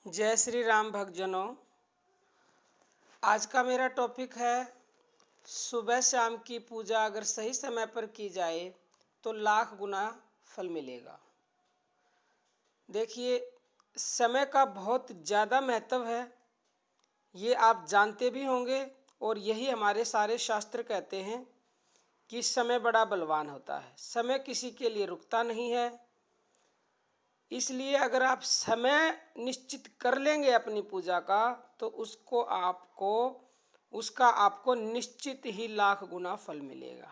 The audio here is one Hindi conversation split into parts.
जय श्री राम भक्तजनों। आज का मेरा टॉपिक है सुबह शाम की पूजा अगर सही समय पर की जाए तो लाख गुना फल मिलेगा। देखिए, समय का बहुत ज़्यादा महत्व है, ये आप जानते भी होंगे और यही हमारे सारे शास्त्र कहते हैं कि समय बड़ा बलवान होता है। समय किसी के लिए रुकता नहीं है, इसलिए अगर आप समय निश्चित कर लेंगे अपनी पूजा का तो उसका आपको निश्चित ही लाख गुना फल मिलेगा।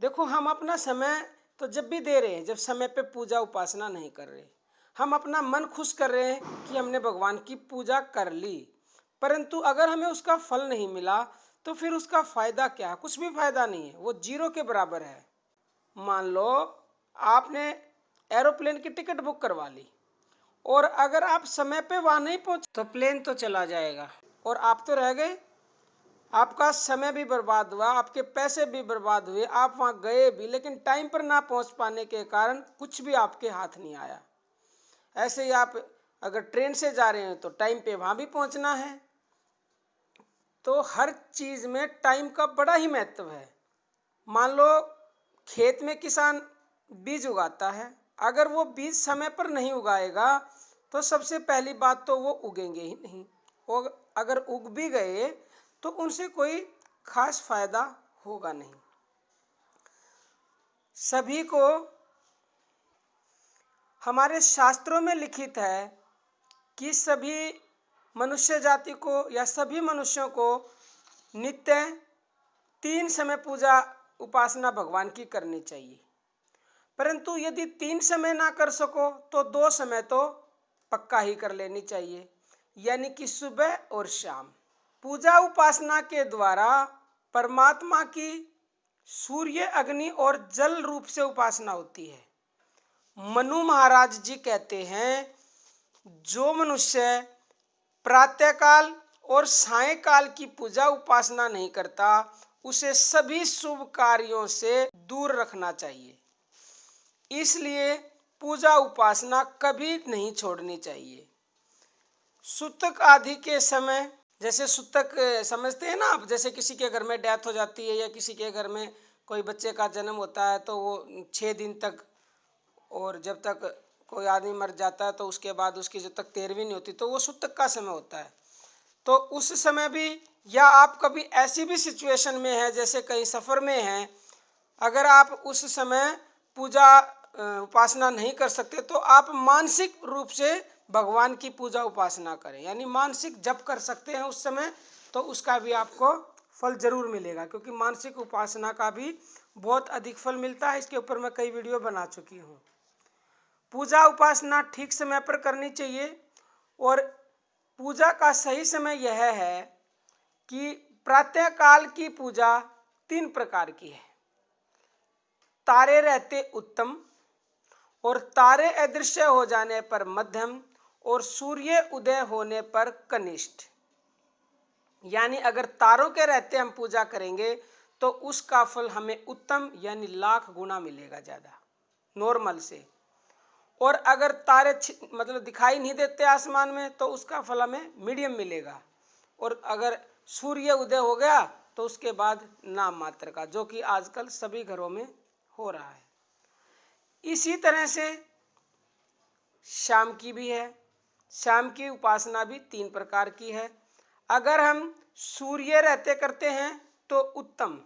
देखो, हम अपना समय तो जब भी दे रहे हैं जब समय पे पूजा उपासना नहीं कर रहे, हम अपना मन खुश कर रहे हैं कि हमने भगवान की पूजा कर ली, परंतु अगर हमें उसका फल नहीं मिला तो फिर उसका फायदा क्या? कुछ भी फायदा नहीं है, वो जीरो के बराबर है। मान लो आपने एरोप्लेन की टिकट बुक करवा ली और अगर आप समय पे वहां नहीं पहुंचे तो प्लेन तो चला जाएगा और आप तो रह गए। आपका समय भी बर्बाद हुआ, आपके पैसे भी बर्बाद हुए, आप वहां गए भी लेकिन टाइम पर ना पहुंच पाने के कारण कुछ भी आपके हाथ नहीं आया। ऐसे ही आप अगर ट्रेन से जा रहे हैं तो टाइम पे वहां भी पहुंचना है। तो हर चीज में टाइम का बड़ा ही महत्व है। मान लो खेत में किसान बीज उगाता है, अगर वो बीज समय पर नहीं उगाएगा तो सबसे पहली बात तो वो उगेंगे ही नहीं, और अगर उग भी गए तो उनसे कोई खास फायदा होगा नहीं। सभी को हमारे शास्त्रों में लिखित है कि सभी मनुष्य जाति को या सभी मनुष्यों को नित्य 3 समय पूजा उपासना भगवान की करनी चाहिए, परंतु यदि 3 समय ना कर सको तो 2 समय तो पक्का ही कर लेनी चाहिए, यानी कि सुबह और शाम। पूजा उपासना के द्वारा परमात्मा की सूर्य, अग्नि और जल रूप से उपासना होती है। मनु महाराज जी कहते हैं, जो मनुष्य प्रातःकाल और सायंकाल की पूजा उपासना नहीं करता उसे सभी शुभ कार्यों से दूर रखना चाहिए। इसलिए पूजा उपासना कभी नहीं छोड़नी चाहिए। सूतक आदि के समय, जैसे सूतक समझते हैं ना आप, जैसे किसी के घर में डेथ हो जाती है या किसी के घर में कोई बच्चे का जन्म होता है तो वो 6 दिन तक, और जब तक कोई आदमी मर जाता है तो उसके बाद उसकी जब तक 13वीं नहीं होती तो वो सूतक का समय होता है। तो उस समय भी, या आप कभी ऐसी भी सिचुएशन में है जैसे कहीं सफर में हैं, अगर आप उस समय पूजा उपासना नहीं कर सकते तो आप मानसिक रूप से भगवान की पूजा उपासना करें, यानी मानसिक जप कर सकते हैं उस समय, तो उसका भी आपको फल जरूर मिलेगा, क्योंकि मानसिक उपासना का भी बहुत अधिक फल मिलता है। इसके ऊपर मैं कई वीडियो बना चुकी हूँ। पूजा उपासना ठीक समय पर करनी चाहिए, और पूजा का सही समय यह है कि प्रातःकाल की पूजा 3 प्रकार की है। तारे रहते उत्तम, और तारे अदृश्य हो जाने पर मध्यम, और सूर्य उदय होने पर कनिष्ठ। यानी अगर तारों के रहते हम पूजा करेंगे तो उसका फल हमें उत्तम यानी लाख गुना मिलेगा ज्यादा नॉर्मल से, और अगर तारे मतलब दिखाई नहीं देते आसमान में तो उसका फल हमें मीडियम मिलेगा, और अगर सूर्य उदय हो गया तो उसके बाद नाम मात्र का, जो कि आजकल सभी घरों में हो रहा है। इसी तरह से शाम की भी है। शाम की उपासना भी 3 प्रकार की है। अगर हम सूर्य रहते करते हैं तो उत्तम,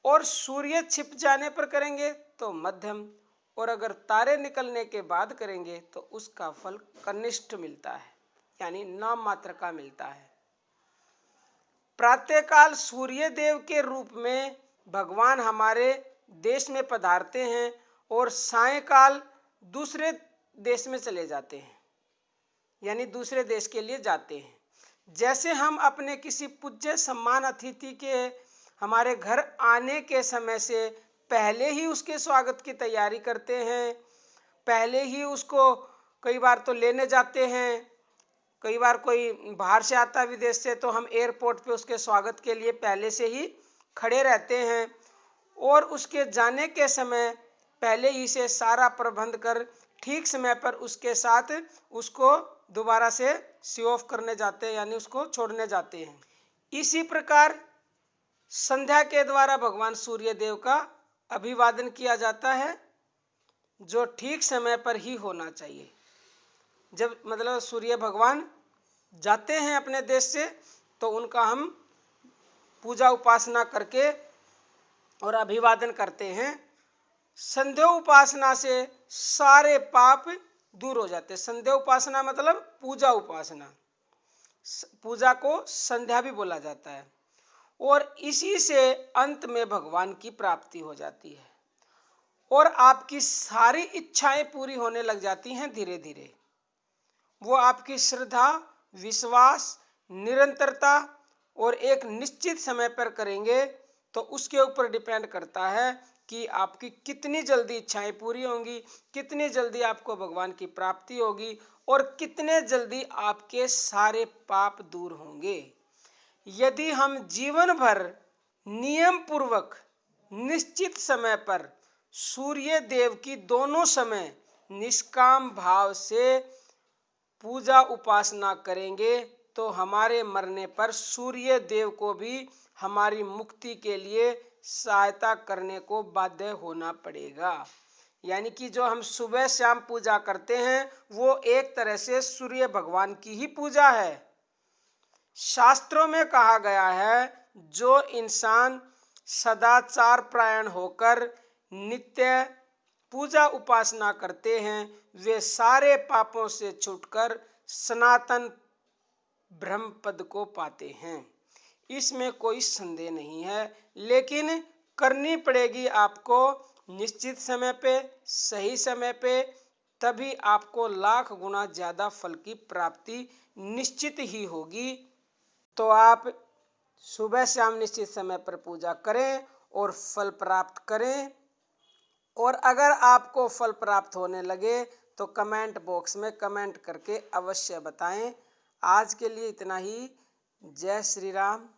और सूर्य छिप जाने पर करेंगे तो मध्यम, और अगर तारे निकलने के बाद करेंगे तो उसका फल कनिष्ठ मिलता है, यानी नाम मात्र का मिलता है। प्रातःकाल सूर्य देव के रूप में भगवान हमारे देश में पधारते हैं और सायंकाल दूसरे देश में चले जाते हैं, यानी दूसरे देश के लिए जाते हैं। जैसे हम अपने किसी पूज्य सम्मान अतिथि के हमारे घर आने के समय से पहले ही उसके स्वागत की तैयारी करते हैं, पहले ही उसको कई बार तो लेने जाते हैं, कई बार कोई बाहर से आता है विदेश से तो हम एयरपोर्ट पे उसके स्वागत के लिए पहले से ही खड़े रहते हैं, और उसके जाने के समय पहले ही से सारा प्रबंध कर ठीक समय पर उसके साथ उसको दोबारा से सी ऑफ करने जाते हैं, यानी उसको छोड़ने जाते हैं। इसी प्रकार संध्या के द्वारा भगवान सूर्य देव का अभिवादन किया जाता है, जो ठीक समय पर ही होना चाहिए। जब मतलब सूर्य भगवान जाते हैं अपने देश से, तो उनका हम पूजा उपासना करके और अभिवादन करते हैं। संध्या उपासना से सारे पाप दूर हो जाते हैं। संध्या उपासना मतलब पूजा उपासना, पूजा को संध्या भी बोला जाता है। और इसी से अंत में भगवान की प्राप्ति हो जाती है और आपकी सारी इच्छाएं पूरी होने लग जाती हैं धीरे धीरे। वो आपकी श्रद्धा, विश्वास, निरंतरता और एक निश्चित समय पर करेंगे, तो उसके ऊपर डिपेंड करता है कि आपकी कितनी जल्दी इच्छाएं पूरी होंगी, कितनी जल्दी आपको भगवान की प्राप्ति होगी और कितने जल्दी आपके सारे पाप दूर होंगे। यदि हम जीवन भर नियम पूर्वक निश्चित समय पर सूर्य देव की दोनों समय निष्काम भाव से पूजा उपासना करेंगे, तो हमारे मरने पर सूर्य देव को भी हमारी मुक्ति के लिए सहायता करने को बाध्य होना पड़ेगा। यानी कि जो हम सुबह शाम पूजा करते हैं, वो एक तरह से सूर्य भगवान की ही पूजा है। शास्त्रों में कहा गया है, जो इंसान सदाचार परायण होकर नित्य पूजा उपासना करते हैं, वे सारे पापों से छूटकर सनातन ब्रह्म पद को पाते हैं। इसमें कोई संदेह नहीं है, लेकिन करनी पड़ेगी आपको निश्चित समय पे, सही समय पे, तभी आपको लाख गुना ज्यादा फल की प्राप्ति निश्चित ही होगी। तो आप सुबह शाम निश्चित समय पर पूजा करें और फल प्राप्त करें। और अगर आपको फल प्राप्त होने लगे तो कमेंट बॉक्स में कमेंट करके अवश्य बताएं। आज के लिए इतना ही। जय श्री राम।